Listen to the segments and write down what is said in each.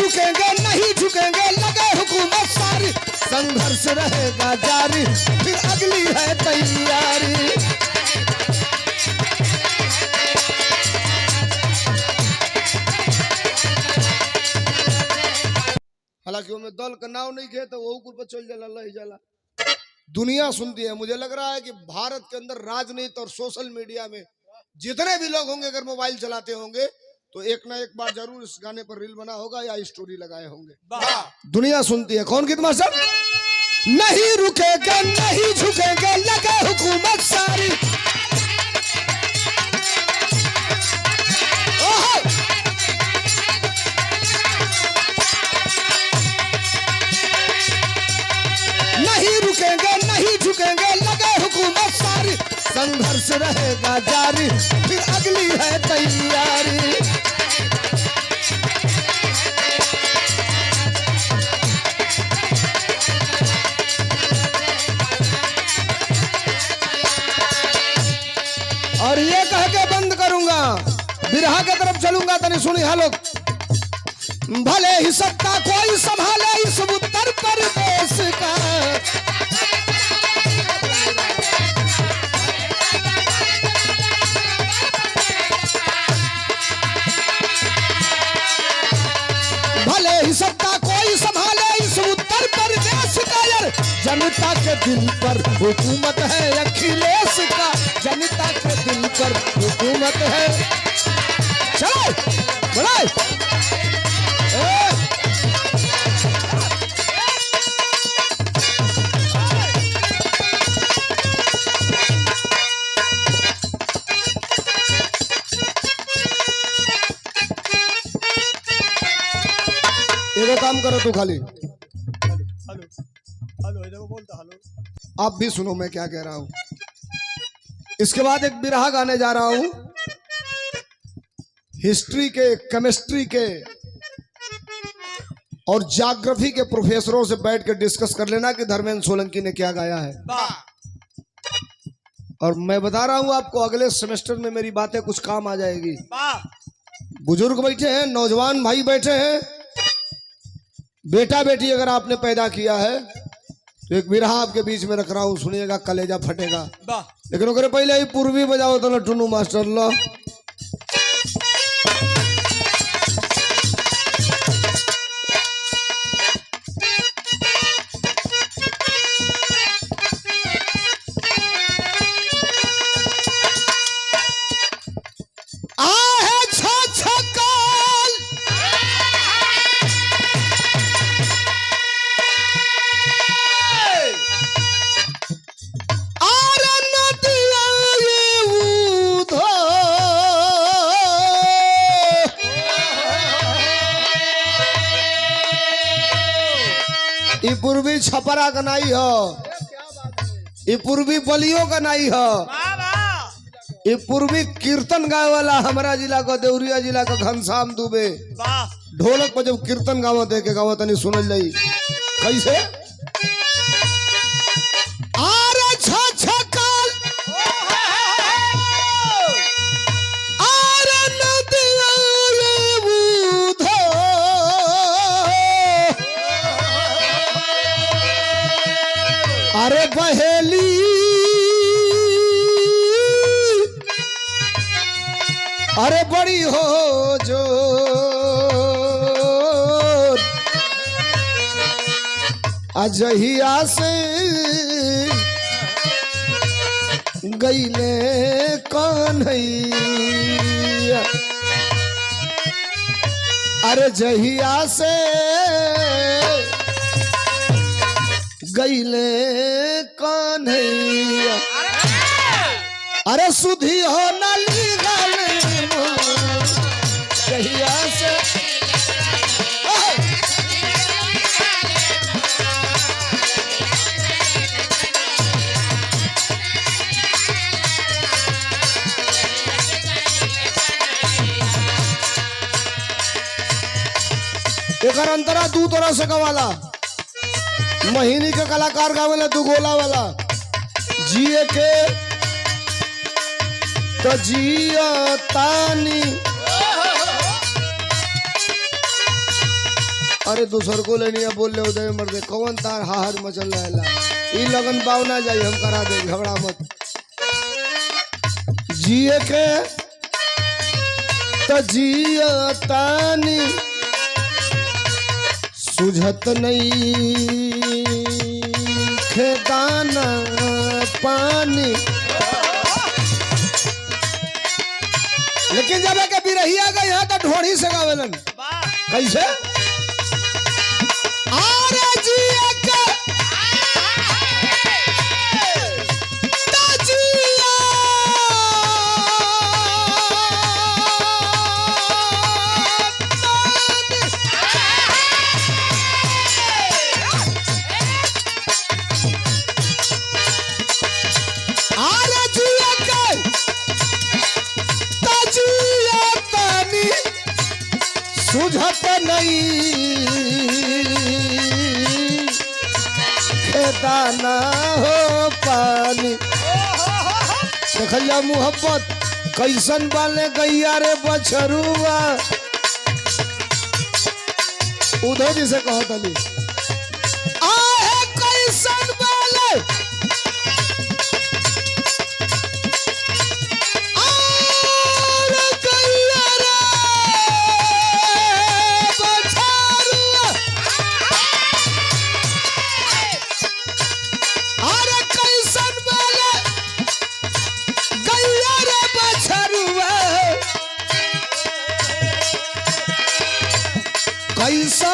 रुकेंगे नहीं झुकेंगे, लगे हुकूमत सारी, संघर्ष रहेगा जारी, फिर अगली है तैयारी। हालांकि वो दल का नाव नहीं खे तो वो ऊपर पर चल जाला लही जाला। दुनिया सुनती है। मुझे लग रहा है कि भारत के अंदर राजनीति और सोशल मीडिया में जितने भी लोग होंगे, अगर मोबाइल चलाते होंगे तो एक ना एक बार जरूर इस गाने पर रील बना होगा या स्टोरी लगाए होंगे। दुनिया सुनती है। कौन गीत मास्टर? नहीं रुकेंगे नहीं झुकेंगे, लगे हुकूमत सारी, नहीं रुकेंगे नहीं झुकेंगे, लगे हुकूमत सारी, संघर्ष रहेगा जारी, फिर अगली है तैयारी। और ये कह के बंद करूंगा, बिरहा के तरफ चलूंगा। तनी सुनी हालो। भले ही सत्ता कोई संभाले इस उत्तर प्रदेश का, भले ही सत्ता कोई संभाले इस उत्तर प्रदेश का, यार जनता के दिल पर हुकूमत है अखिलेश का, जनता के दिल पर हुकूमत है। चलो बढ़ाए। एगो काम करो तू खाली हेलो हेलो बोलता हेलो। आप भी सुनो मैं क्या कह रहा हूं। इसके बाद एक बिरहा गाने जा रहा हूं। हिस्ट्री के, केमिस्ट्री के और ज्योग्राफी के प्रोफेसरों से बैठ के डिस्कस कर लेना कि धर्मेंद्र सोलंकी ने क्या गाया है। और मैं बता रहा हूं आपको, अगले सेमेस्टर में मेरी बातें कुछ काम आ जाएगी। बुजुर्ग बैठे हैं, नौजवान भाई बैठे हैं, बेटा बेटी अगर आपने पैदा किया है तो एक बिरहा आपके बीच में रख रहा हूं, सुनिएगा, कलेजा फटेगा। लेकिन अगर पहले ही पूर्वी बजाओ तो टुनू मास्टर लो। पूर्वी छपरा का नहीं हो, ये पूर्वी बलियों का नहीं हो, ये पूर्वी कीर्तन गाय वाला हमारा जिला का, देवरिया जिला का घनश्याम दुबे ढोलक पर जब कीर्तन गावत है के गावत नहीं सुनल जाई कैसे। अरे बहेली अरे बड़ी हो जो अजहिया से गईले कन्हैया, अरे जहिया से गईले कन्हैया, अरे सुधी हो नली जहिया से। एक अंतरा दू तरह से गवाला, महीनी के कलाकार गावेला दू गोला वाला, जिए के तो जिया तानी अरे दूसर को लेनी बोल ले उदय मर्दे कौन तार हाहर मचल रहेला ई लगन बाव ना जाई हम करा दे झगड़ा मत जिए के त जियतानी सुझत नहीं खेदाना पानी लेकिन जब के बिरहिया गए यहाँ तो ढोड़ी से गावेलन कैसे आरे जिया के ताजिया आरे जिया के ताजिया तानी सुझत नहीं दाना हो पानी देखलिया मोहब्बत कैसन बाले गैया रे बछरुआ उधो जी से कहो तली आहे कैसन बाले गैया रे बछरुआ अरे कैसन बाले गैया रे बछरुआ कैसा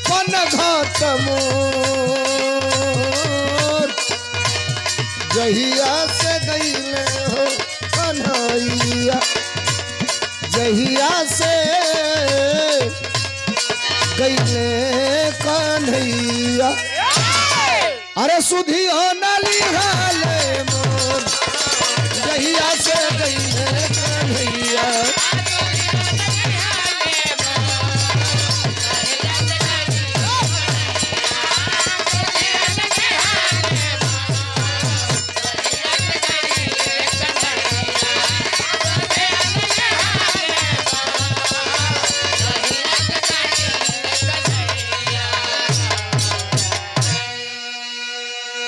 पन घाट मोर जहिया से गईले हो कन्हैया जहिया से गईले कन्हैया अरे सुधी हो नाली हाले